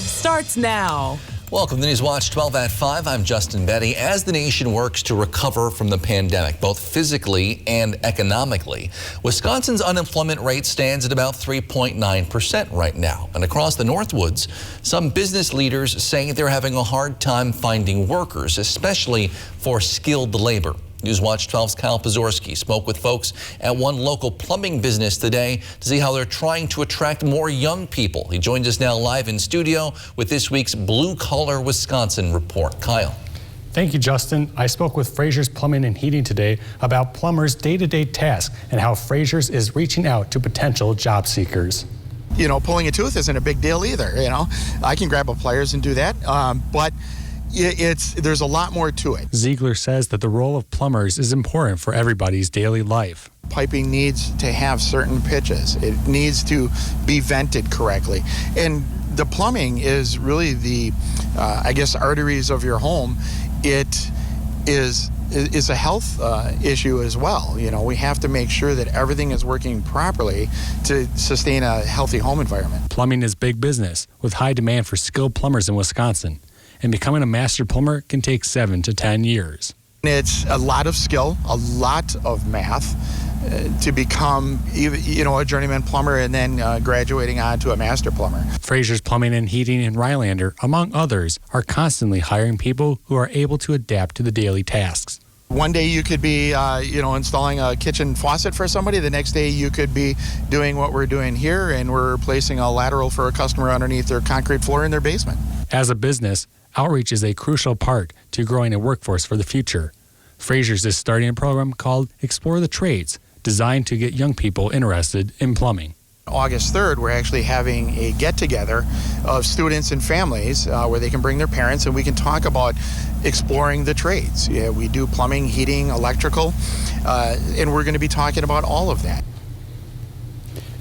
Starts now. Welcome to Newswatch 12 at 5. I'm Justin Betty. As the nation works to recover from the pandemic, both physically and economically, Wisconsin's unemployment rate stands at about 3.9% right now. And across the Northwoods, some business leaders say they're having a hard time finding workers, especially for skilled labor. Newswatch 12's Kyle Pazorski spoke with folks at one local plumbing business today to see how they're trying to attract more young people. He joins us now live in studio with this week's Blue Collar Wisconsin report. Kyle. Thank you, Justin. I spoke with Fraser's Plumbing and Heating today about plumbers' day-to-day tasks and how Fraser's is reaching out to potential job seekers. You know, pulling a tooth isn't a big deal either. You know, I can grab a pliers and do that, but there's a lot more to it. Ziegler says that the role of plumbers is important for everybody's daily life. Piping needs to have certain pitches. It needs to be vented correctly. And the plumbing is really the, arteries of your home. It is a health issue as well. You know, we have to make sure that everything is working properly to sustain a healthy home environment. Plumbing is big business with high demand for skilled plumbers in Wisconsin. And becoming a master plumber can take 7 to 10 years. It's a lot of skill, a lot of math to become, a journeyman plumber and then graduating on to a master plumber. Fraser's Plumbing and Heating in Rylander, among others, are constantly hiring people who are able to adapt to the daily tasks. One day you could be, installing a kitchen faucet for somebody. The next day you could be doing what we're doing here, and we're replacing a lateral for a customer underneath their concrete floor in their basement. As a business, outreach is a crucial part to growing a workforce for the future. Fraser's is starting a program called Explore the Trades, designed to get young people interested in plumbing. August 3rd, we're actually having a get-together of students and families where they can bring their parents and we can talk about exploring the trades. Yeah, we do plumbing, heating, electrical, and we're going to be talking about all of that.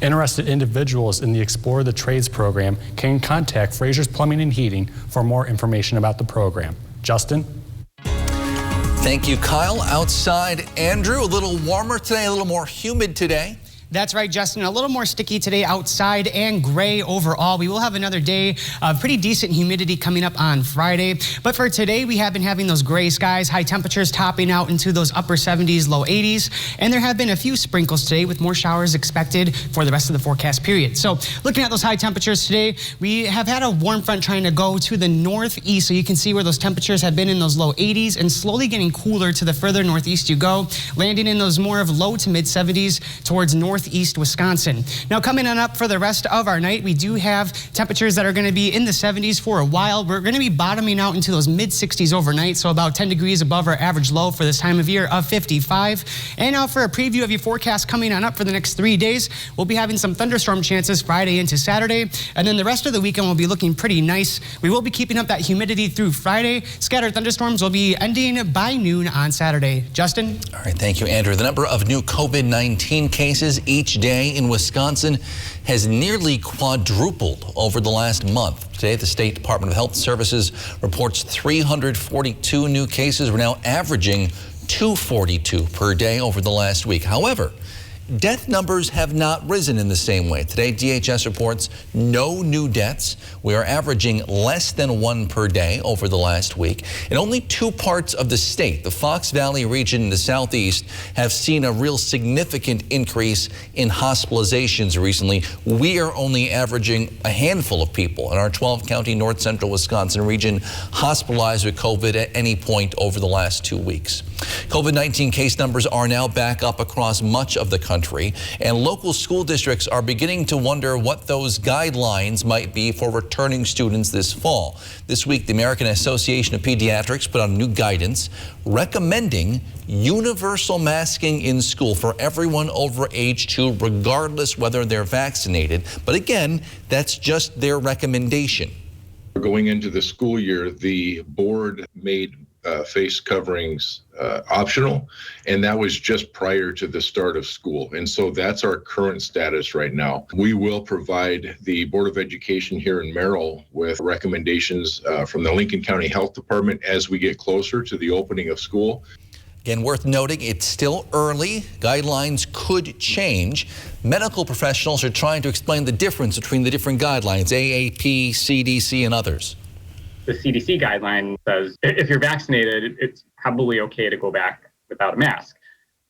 Interested individuals in the Explore the Trades program can contact Fraser's Plumbing and Heating for more information about the program. Justin? Thank you, Kyle. Outside, Andrew, a little warmer today, a little more humid today. That's right, Justin. A little more sticky today outside and gray overall. We will have another day of pretty decent humidity coming up on Friday. But for today, we have been having those gray skies, high temperatures topping out into those upper 70s, low 80s. And there have been a few sprinkles today with more showers expected for the rest of the forecast period. So looking at those high temperatures today, we have had a warm front trying to go to the northeast. So you can see where those temperatures have been in those low 80s and slowly getting cooler to the further northeast you go, landing in those more of low to mid 70s towards northeast Wisconsin. Now coming on up for the rest of our night, we do have temperatures that are going to be in the 70s for a while. We're going to be bottoming out into those mid 60s overnight, so about 10 degrees above our average low for this time of year of 55. And now for a preview of your forecast coming on up for the next 3 days, we'll be having some thunderstorm chances Friday into Saturday, and then the rest of the weekend will be looking pretty nice. We will be keeping up that humidity through Friday. Scattered thunderstorms will be ending by noon on Saturday. Justin? All right, thank you, Andrew. The number of new COVID-19 cases each day in Wisconsin has nearly quadrupled over the last month. Today, the State Department of Health Services reports 342 new cases. We're now averaging 242 per day over the last week. However, death numbers have not risen in the same way. Today, DHS reports no new deaths. We are averaging less than 1 per day over the last week. In only 2 parts of the state, the Fox Valley region and the southeast, have seen a real significant increase in hospitalizations recently. We are only averaging a handful of people in our 12-county north central Wisconsin region hospitalized with COVID at any point over the last 2 weeks. COVID-19 case numbers are now back up across much of the country, and local school districts are beginning to wonder what those guidelines might be for returning students this fall. This week, the American Association of Pediatrics put out new guidance recommending universal masking in school for everyone over age 2, regardless whether they're vaccinated. But again, that's just their recommendation. Going into the school year, the board made face coverings optional, and that was just prior to the start of school. And so that's our current status right now. We will provide the Board of Education here in Merrill with recommendations from the Lincoln County Health Department as we get closer to the opening of school. Again, worth noting, it's still early. Guidelines could change. Medical professionals are trying to explain the difference between the different guidelines, AAP, CDC, and others. The CDC guideline says if you're vaccinated, it's probably okay to go back without a mask.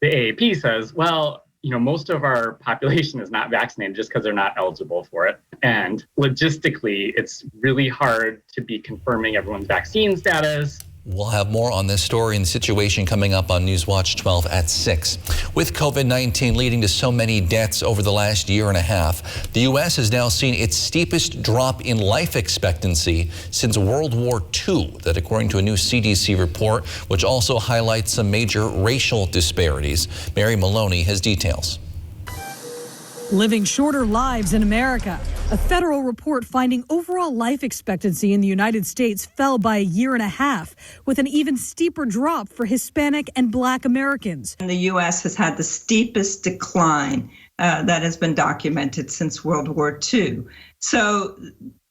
The AAP says, well, most of our population is not vaccinated just because they're not eligible for it. And logistically, it's really hard to be confirming everyone's vaccine status. We'll have more on this story and the situation coming up on Newswatch 12 at 6. With COVID-19 leading to so many deaths over the last year and a half, the U.S. has now seen its steepest drop in life expectancy since World War II. That according to a new CDC report, which also highlights some major racial disparities. Mary Maloney has details. Living shorter lives in America. A federal report finding overall life expectancy in the United States fell by a year and a half, with an even steeper drop for Hispanic and Black Americans. The U.S. has had the steepest decline that has been documented since World War II. So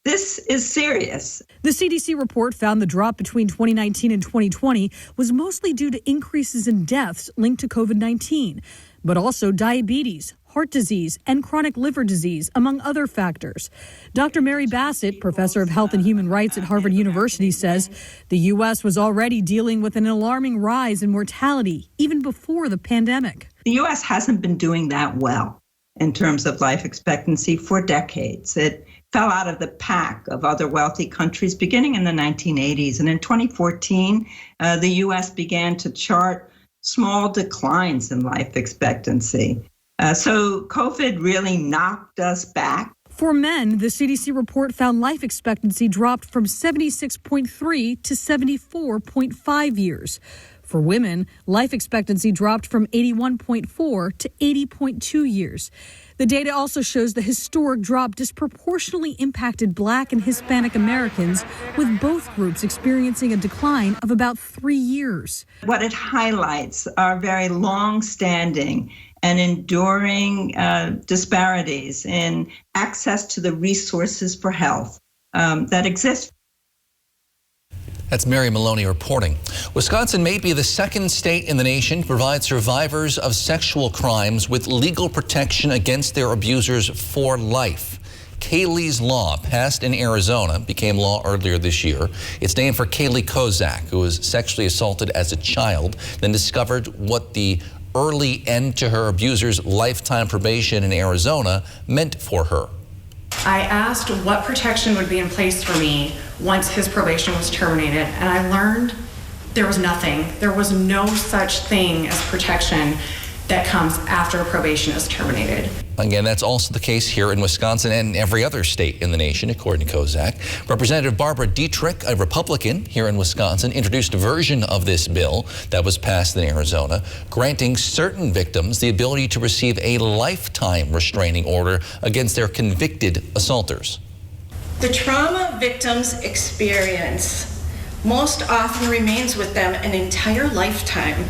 this is serious. The CDC report found the drop between 2019 and 2020 was mostly due to increases in deaths linked to COVID-19, but also diabetes, heart disease, and chronic liver disease, among other factors. Dr. Mary Bassett, professor of health and human rights at Harvard University, says the U.S. was already dealing with an alarming rise in mortality even before the pandemic. The U.S. hasn't been doing that well in terms of life expectancy for decades. It fell out of the pack of other wealthy countries beginning in the 1980s. And in 2014, the U.S. began to chart small declines in life expectancy. So COVID really knocked us back. For men, the CDC report found life expectancy dropped from 76.3 to 74.5 years. For women, life expectancy dropped from 81.4 to 80.2 years. The data also shows the historic drop disproportionately impacted Black and Hispanic Americans, with both groups experiencing a decline of about 3 years. What it highlights are very long-standing and enduring disparities in access to the resources for health that exist. That's Mary Maloney reporting. Wisconsin may be the second state in the nation to provide survivors of sexual crimes with legal protection against their abusers for life. Kaylee's Law, passed in Arizona, became law earlier this year. It's named for Kaylee Kozak, who was sexually assaulted as a child, then discovered what the early end to her abuser's lifetime probation in Arizona meant for her. I asked what protection would be in place for me once his probation was terminated, and I learned there was nothing. There was no such thing as protection that comes after probation is terminated. Again, that's also the case here in Wisconsin and every other state in the nation, according to Kozak. Representative Barbara Dietrich, a Republican here in Wisconsin, introduced a version of this bill that was passed in Arizona, granting certain victims the ability to receive a lifetime restraining order against their convicted assaulters. The trauma victims experience most often remains with them an entire lifetime.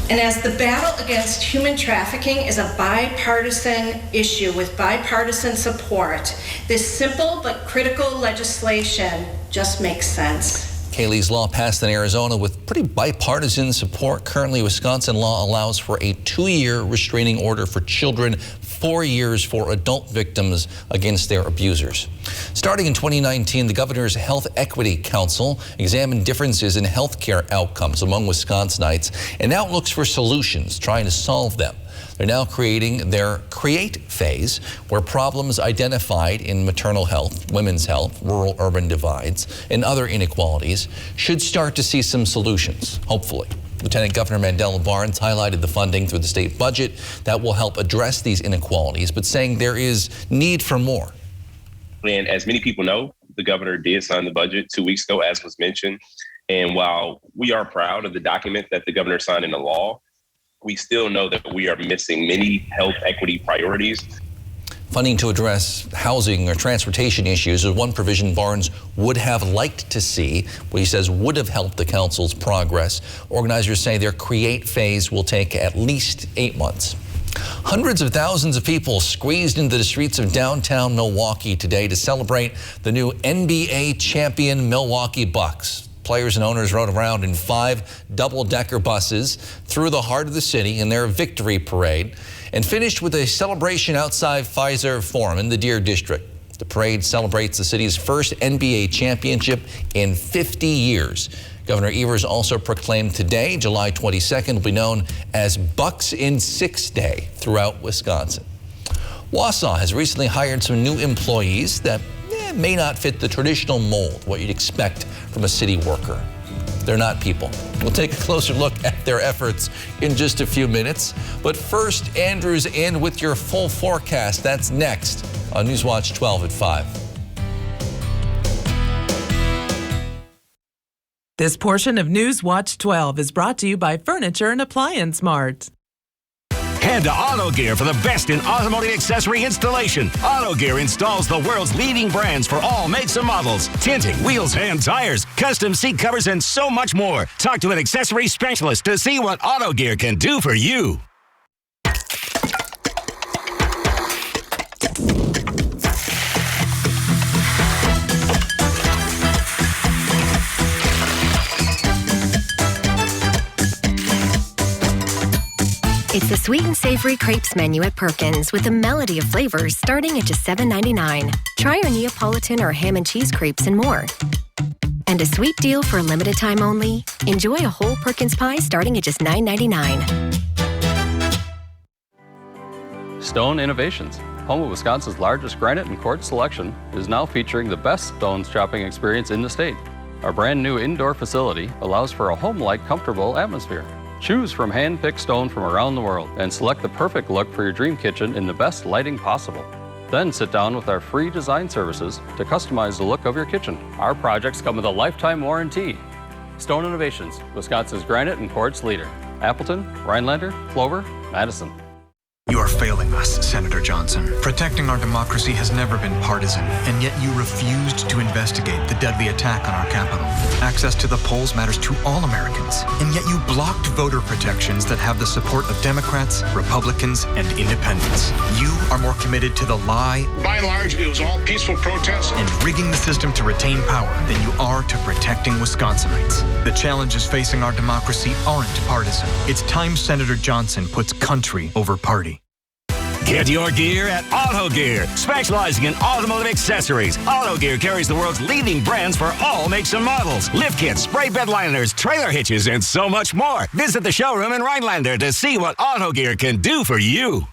And as the battle against human trafficking is a bipartisan issue with bipartisan support, this simple but critical legislation just makes sense. Kaylee's Law passed in Arizona with pretty bipartisan support. Currently, Wisconsin law allows for a 2-year restraining order for children, 4 years for adult victims against their abusers. Starting in 2019, the Governor's Health Equity Council examined differences in health care outcomes among Wisconsinites and now looks for solutions, trying to solve them. They're now creating their CREATE phase, where problems identified in maternal health, women's health, rural-urban divides, and other inequalities should start to see some solutions, hopefully. Lieutenant Governor Mandela Barnes highlighted the funding through the state budget that will help address these inequalities, but saying there is need for more. And as many people know, the governor did sign the budget 2 weeks ago, as was mentioned. And while we are proud of the document that the governor signed into law, we still know that we are missing many health equity priorities. Funding to address housing or transportation issues is one provision Barnes would have liked to see, what he says would have helped the council's progress. Organizers say their CREATE phase will take at least 8 months. Hundreds of thousands of people squeezed into the streets of downtown Milwaukee today to celebrate the new NBA champion Milwaukee Bucks. Players and owners rode around in 5 double-decker buses through the heart of the city in their victory parade and finished with a celebration outside Pfizer Forum in the Deer District. The parade celebrates the city's first NBA championship in 50 years. Governor Evers also proclaimed today, July 22nd, will be known as Bucks in 6 Day throughout Wisconsin. Wausau has recently hired some new employees that may not fit the traditional mold, what you'd expect from a city worker. They're not people. We'll take a closer look at their efforts in just a few minutes. But first, Andrew's in with your full forecast. That's next on Newswatch 12 at 5. This portion of Newswatch 12 is brought to you by Furniture and Appliance Mart. Head to Auto Gear for the best in automotive accessory installation. Auto Gear installs the world's leading brands for all makes and models. Tinting, wheels and tires, custom seat covers, and so much more. Talk to an accessory specialist to see what Auto Gear can do for you. It's the sweet and savory crepes menu at Perkins with a melody of flavors starting at just $7.99. Try our Neapolitan or ham and cheese crepes and more. And a sweet deal for a limited time only. Enjoy a whole Perkins pie starting at just $9.99. Stone Innovations, home of Wisconsin's largest granite and quartz selection, is now featuring the best stones shopping experience in the state. Our brand new indoor facility allows for a home-like, comfortable atmosphere. Choose from hand-picked stone from around the world and select the perfect look for your dream kitchen in the best lighting possible. Then sit down with our free design services to customize the look of your kitchen. Our projects come with a lifetime warranty. Stone Innovations, Wisconsin's granite and quartz leader. Appleton, Rhinelander, Clover, Madison. You are failing us, Senator Johnson. Protecting our democracy has never been partisan, and yet you refused to investigate the deadly attack on our capital. Access to the polls matters to all Americans, and yet you blocked voter protections that have the support of Democrats, Republicans, and independents. You are more committed to the lie, by and large, it was all peaceful protests, and rigging the system to retain power than you are to protecting Wisconsinites. The challenges facing our democracy aren't partisan. It's time Senator Johnson puts country over party. Get your gear at Auto Gear, specializing in automotive accessories. Auto Gear carries the world's leading brands for all makes and models. Lift kits, spray bed liners, trailer hitches, and so much more. Visit the showroom in Rhinelander to see what Auto Gear can do for you.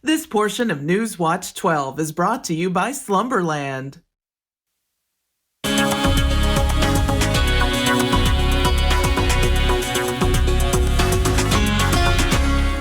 This portion of Newswatch 12 is brought to you by Slumberland.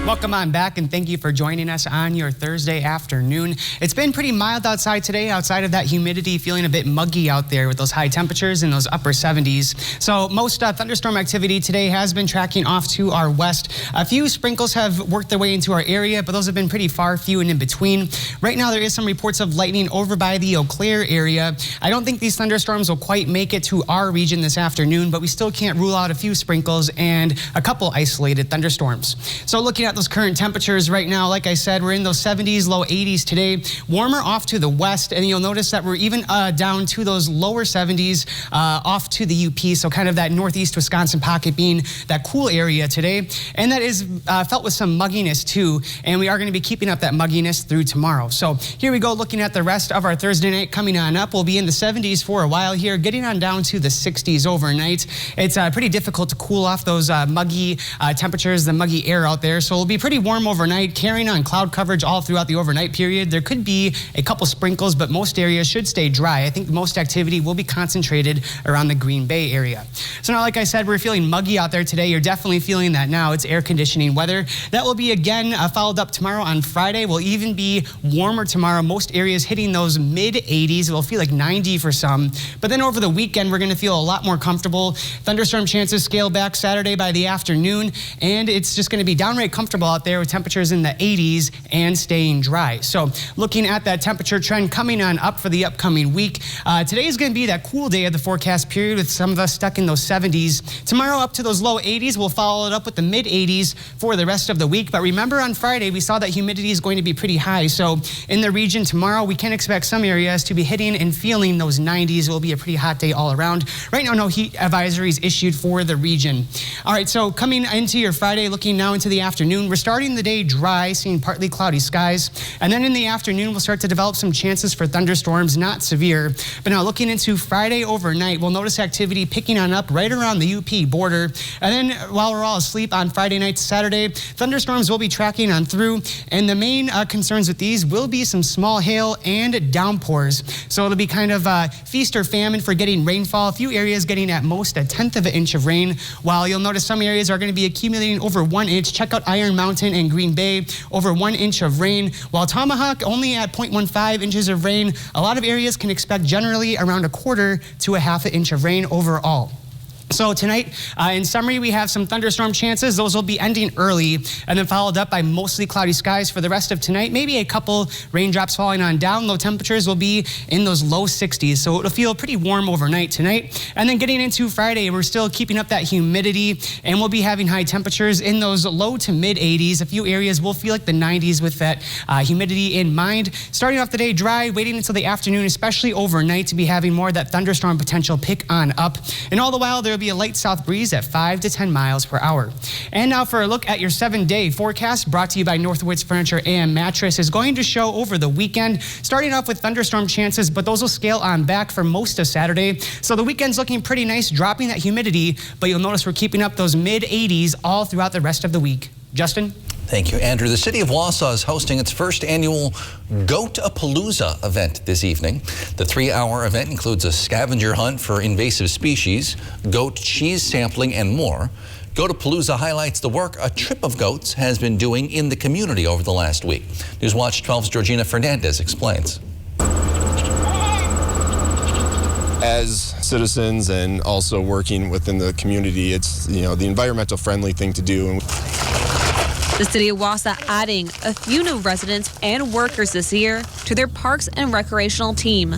Welcome on back, and thank you for joining us on your Thursday afternoon. It's been pretty mild outside today, outside of that humidity, feeling a bit muggy out there with those high temperatures in those upper 70s. So most thunderstorm activity today has been tracking off to our west. A few sprinkles have worked their way into our area, but those have been pretty far, few and in between. Right now, there is some reports of lightning over by the Eau Claire area. I don't think these thunderstorms will quite make it to our region this afternoon, but we still can't rule out a few sprinkles and a couple isolated thunderstorms. So looking at those current temperatures right now, like I said, we're in those 70s, low 80s today. Warmer off to the west, and you'll notice that we're even down to those lower 70s off to the UP, so kind of that northeast Wisconsin pocket being that cool area today. And that is felt with some mugginess too, and we are going to be keeping up that mugginess through tomorrow. So here we go, looking at the rest of our Thursday night coming on up. We'll be in the 70s for a while here, getting on down to the 60s overnight. It's pretty difficult to cool off those muggy temperatures, the muggy air out there, so we'll be pretty warm overnight, carrying on cloud coverage all throughout the overnight period. There could be a couple sprinkles, but most areas should stay dry. I think most activity will be concentrated around the Green Bay area. So now, like I said, we're feeling muggy out there today. You're definitely feeling that now. It's air conditioning weather. That will be again followed up tomorrow on Friday. Will even be warmer tomorrow. Most areas hitting those mid 80s. It'll feel like 90 for some. But then over the weekend, we're going to feel a lot more comfortable. Thunderstorm chances scale back Saturday by the afternoon, and it's just going to be downright comfortable comfortable out there with temperatures in the 80s and staying dry. So looking at that temperature trend coming on up for the upcoming week, today is going to be that cool day of the forecast period with some of us stuck in those 70s. Tomorrow up to those low 80s. We'll follow it up with the mid 80s for the rest of the week. But remember, on Friday, we saw that humidity is going to be pretty high. So in the region tomorrow, we can expect some areas to be hitting and feeling those 90s. It will be a pretty hot day all around. Right now, no heat advisories issued for the region. All right, so coming into your Friday, looking now into the afternoon, we're starting the day dry, seeing partly cloudy skies. And then in the afternoon, we'll start to develop some chances for thunderstorms, not severe. But now looking into Friday overnight, we'll notice activity picking on up right around the UP border. And then while we're all asleep on Friday night to Saturday, thunderstorms will be tracking on through. And the main concerns with these will be some small hail and downpours. So it'll be kind of feast or famine for getting rainfall. A few areas getting at most a 1/10 of an inch of rain, while you'll notice some areas are going to be accumulating over 1 inch. Check out Iron Mountain and Green Bay, over 1 inch of rain, while Tomahawk only at 0.15 inches of rain. A lot of areas can expect generally around 1/4 to 1/2 inch of rain overall. So tonight, in summary, we have some thunderstorm chances. Those will be ending early and then followed up by mostly cloudy skies for the rest of tonight. Maybe a couple raindrops falling on down. Low temperatures will be in those low 60s. So it'll feel pretty warm overnight tonight. And then getting into Friday, we're still keeping up that humidity and we'll be having high temperatures in those low to mid 80s. A few areas will feel like the 90s with that humidity in mind. Starting off the day dry, waiting until the afternoon, especially overnight, to be having more of that thunderstorm potential pick on up. And all the while, there will be a light south breeze at 5 to 10 miles per hour. And now for a look at your 7-day forecast, brought to you by Northwoods Furniture and Mattress, is going to show over the weekend, starting off with thunderstorm chances, but those will scale on back for most of Saturday. So the weekend's looking pretty nice, dropping that humidity, but you'll notice we're keeping up those mid 80s all throughout the rest of the week. Justin? Thank you, Andrew. The city of Wausau is hosting its first annual Goat-a-Palooza event this evening. The 3-hour event includes a scavenger hunt for invasive species, goat cheese sampling, and more. Goat-a-Palooza highlights the work a trip of goats has been doing in the community over the last week. Newswatch 12's Georgina Fernandez explains. As citizens and also working within the community, it's the environmental friendly thing to do. The city of Wausau adding a few new residents and workers this year to their parks and recreational team.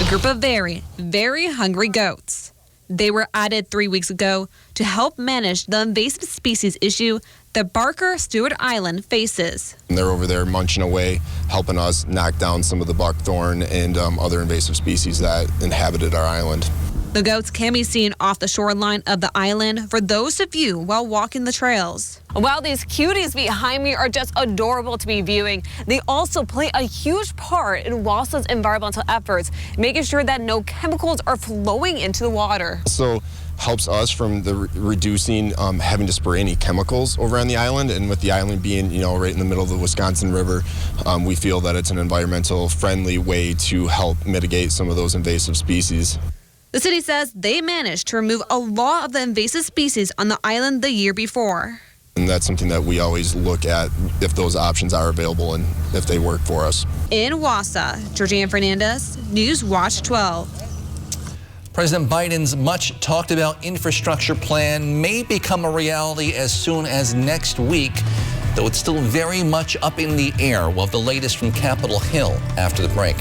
A group of very, very hungry goats. They were added 3 weeks ago to help manage the invasive species issue that Barker Stewart Island faces. And they're over there munching away, helping us knock down some of the buckthorn and other invasive species that inhabited our island. The goats can be seen off the shoreline of the island for those to view while walking the trails. While these cuties behind me are just adorable to be viewing, they also play a huge part in Wausau's environmental efforts, making sure that no chemicals are flowing into the water. So helps us from the reducing having to spray any chemicals over on the island, and with the island being right in the middle of the Wisconsin River, we feel that it's an environmental friendly way to help mitigate some of those invasive species. The city says they managed to remove a lot of the invasive species on the island the year before. And that's something that we always look at if those options are available and if they work for us. In Wausau, Georgina Fernandez, Newswatch 12. President Biden's much talked about infrastructure plan may become a reality as soon as next week, though it's still very much up in the air. We'll have the latest from Capitol Hill after the break.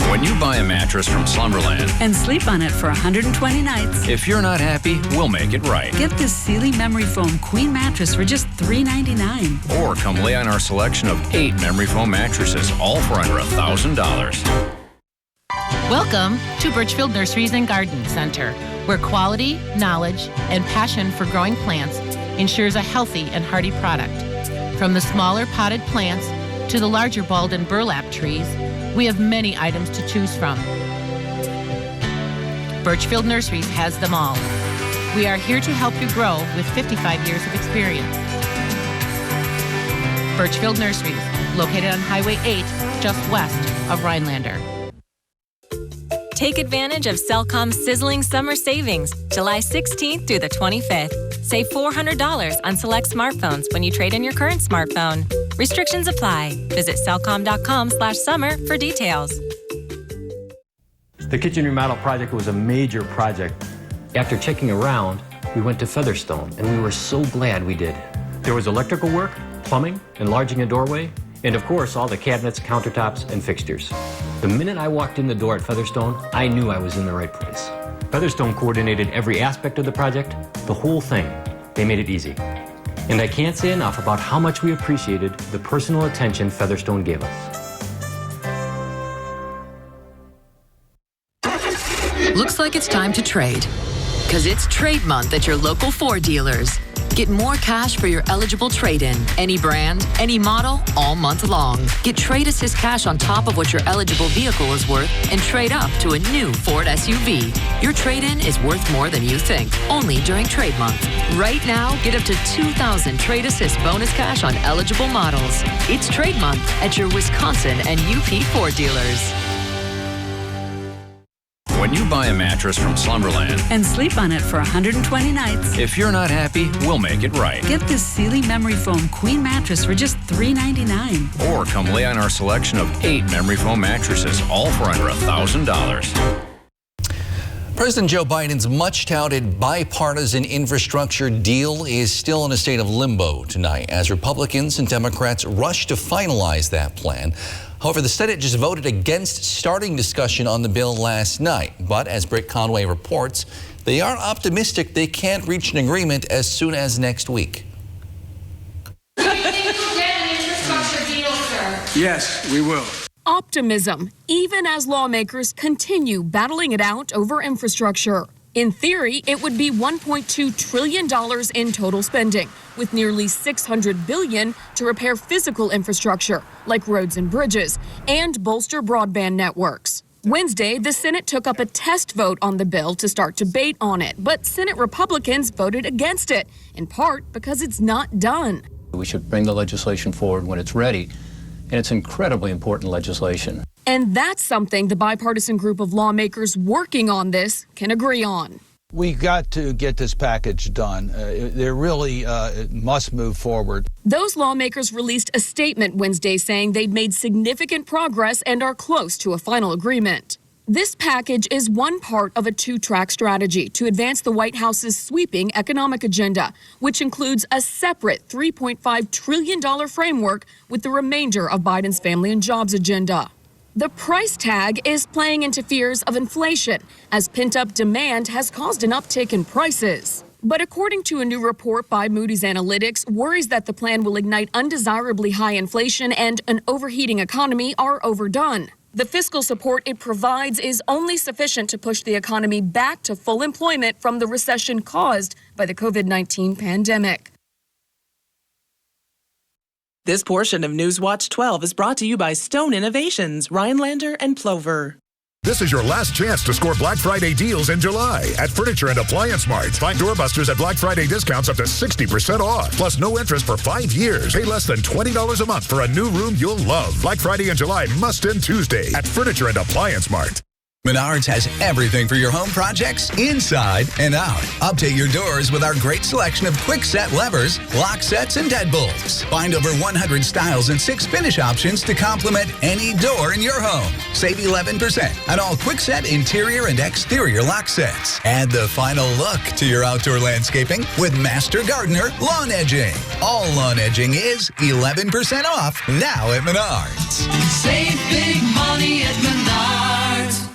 When you buy a mattress from Slumberland and sleep on it for 120 nights, if you're not happy, we'll make it right. Get this Sealy Memory Foam Queen mattress for just $399. Or come lay on our selection of 8 memory foam mattresses, all for under $1,000. Welcome to Birchfield Nurseries and Garden Center, where quality, knowledge, and passion for growing plants ensures a healthy and hardy product. From the smaller potted plants to the larger balled and burlap trees, we have many items to choose from. Birchfield Nurseries has them all. We are here to help you grow with 55 years of experience. Birchfield Nurseries, located on Highway 8, just west of Rhinelander. Take advantage of Cellcom's sizzling summer savings, July 16th through the 25th. Save $400 on select smartphones when you trade in your current smartphone. Restrictions apply. Visit cellcom.com/summer for details. The kitchen remodel project was a major project After checking around, we went to Featherstone, and we were so glad we did. There was electrical work, plumbing, enlarging a doorway, and of course, all the cabinets, countertops, and fixtures. The minute I walked in the door at Featherstone, I knew I was in the right place. Featherstone coordinated every aspect of the project, the whole thing. They made it easy. And I can't say enough about how much we appreciated the personal attention Featherstone gave us. Looks like it's time to trade. Because it's trade month at your local Ford dealers. Get more cash for your eligible trade-in. Any brand, any model, all month long. Get Trade Assist cash on top of what your eligible vehicle is worth and trade up to a new Ford SUV. Your trade-in is worth more than you think, only during trade month. Right now, get up to $2,000 Trade Assist bonus cash on eligible models. It's trade month at your Wisconsin and UP Ford dealers. When you buy a mattress from Slumberland and sleep on it for 120 nights, if you're not happy, we'll make it right. Get this Sealy Memory Foam Queen mattress for just $399. Or come lay on our selection of 8 memory foam mattresses, all for under $1,000. President Joe Biden's much-touted bipartisan infrastructure deal is still in a state of limbo tonight as Republicans and Democrats rush to finalize that plan. However, the Senate just voted against starting discussion on the bill last night. But as Britt Conway reports, they are optimistic they can't reach an agreement as soon as next week. Do you think we'll get an infrastructure deal, sir? Yes, we will. Optimism, even as lawmakers continue battling it out over infrastructure. In theory, it would be $1.2 trillion in total spending, with nearly $600 billion to repair physical infrastructure, like roads and bridges, and bolster broadband networks. Wednesday, the Senate took up a test vote on the bill to start debate on it, but Senate Republicans voted against it, in part because it's not done. We should bring the legislation forward when it's ready, and it's incredibly important legislation. And that's something the bipartisan group of lawmakers working on this can agree on. We got to get this package done. They really must move forward. Those lawmakers released a statement Wednesday saying they'd made significant progress and are close to a final agreement. This package is one part of a two-track strategy to advance the White House's sweeping economic agenda, which includes a separate $3.5 trillion framework with the remainder of Biden's family and jobs agenda. The price tag is playing into fears of inflation, as pent-up demand has caused an uptick in prices. But according to a new report by Moody's Analytics, worries that the plan will ignite undesirably high inflation and an overheating economy are overdone. The fiscal support it provides is only sufficient to push the economy back to full employment from the recession caused by the COVID-19 pandemic. This portion of Newswatch 12 is brought to you by Stone Innovations, Rhinelander and Plover. This is your last chance to score Black Friday deals in July at Furniture and Appliance Mart. Find doorbusters at Black Friday discounts up to 60% off. Plus no interest for 5 years. Pay less than $20 a month for a new room you'll love. Black Friday in July must end Tuesday at Furniture and Appliance Mart. Menards has everything for your home projects, inside and out. Update your doors with our great selection of quick-set levers, lock sets, and deadbolts. Find over 100 styles and 6 finish options to complement any door in your home. Save 11% on all quick-set interior and exterior lock sets. Add the final look to your outdoor landscaping with Master Gardener Lawn Edging. All lawn edging is 11% off now at Menards. Save big money at Menards.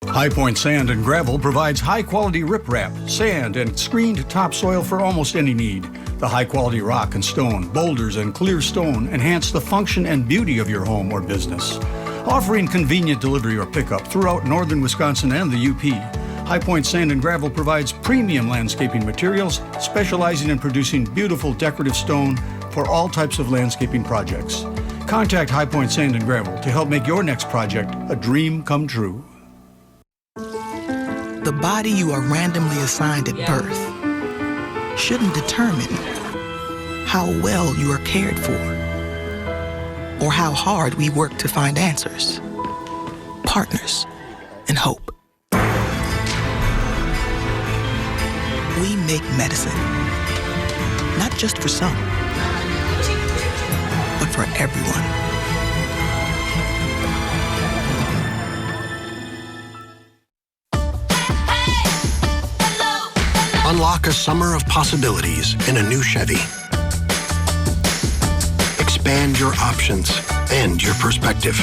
High Point Sand and Gravel provides high-quality riprap, sand, and screened topsoil for almost any need. The high-quality rock and stone, boulders, and clear stone enhance the function and beauty of your home or business. Offering convenient delivery or pickup throughout northern Wisconsin and the UP, High Point Sand and Gravel provides premium landscaping materials, specializing in producing beautiful decorative stone for all types of landscaping projects. Contact High Point Sand and Gravel to help make your next project a dream come true. The body you are randomly assigned at birth shouldn't determine how well you are cared for or how hard we work to find answers, partners, and hope. We make medicine, not just for some, but for everyone. Unlock a summer of possibilities in a new Chevy. Expand your options and your perspective.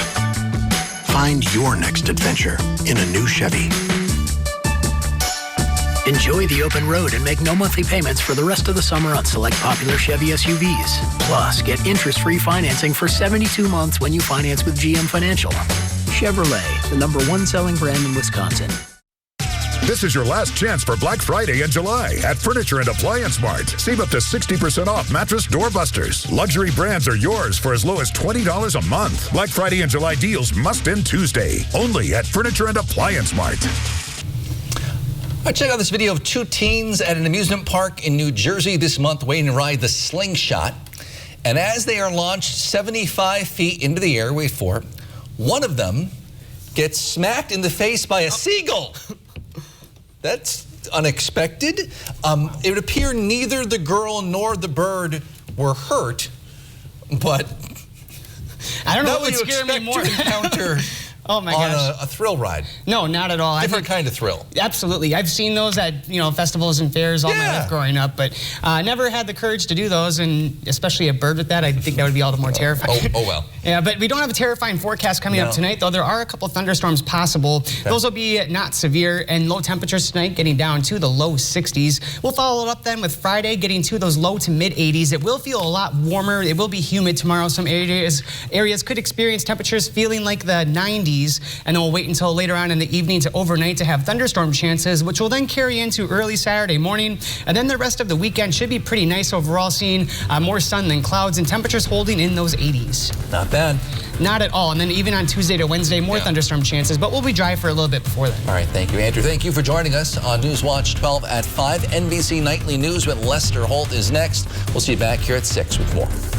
Find your next adventure in a new Chevy. Enjoy the open road and make no monthly payments for the rest of the summer on select popular Chevy SUVs. Plus, get interest-free financing for 72 months when you finance with GM Financial. Chevrolet, the #1 selling brand in Wisconsin. This is your last chance for Black Friday in July at Furniture and Appliance Mart. Save up to 60% off mattress doorbusters. Luxury brands are yours for as low as $20 a month. Black Friday and July deals must end Tuesday. Only at Furniture and Appliance Mart. I check out this video of two teens at an amusement park in New Jersey this month waiting to ride the Slingshot. And as they are launched 75 feet into the air, wait for it, one of them gets smacked in the face by a seagull. That's unexpected. It would appear neither the girl nor the bird were hurt, but I don't know what what you would scare me expect more. to encounter Oh my on gosh. a thrill ride. No, not at all. Different kind of thrill. Absolutely. I've seen those at festivals and fairs all my life growing up, but never had the courage to do those, and especially a bird with that, I think that would be all the more terrifying. Oh well. Yeah, but we don't have a terrifying forecast coming up tonight, though there are a couple thunderstorms possible. Okay. Those will be not severe, and low temperatures tonight getting down to the low 60s. We'll follow it up then with Friday getting to those low to mid 80s. It will feel a lot warmer. It will be humid tomorrow. Some areas could experience temperatures feeling like the 90s, and then we'll wait until later on in the evening to overnight to have thunderstorm chances, which will then carry into early Saturday morning. And then the rest of the weekend should be pretty nice overall, seeing more sun than clouds and temperatures holding in those 80s. Not bad. Not at all. And then even on Tuesday to Wednesday, more thunderstorm chances, but we'll be dry for a little bit before then. All right, thank you, Andrew. Thank you for joining us on Newswatch 12 at 5. NBC Nightly News with Lester Holt is next. We'll see you back here at 6 with more.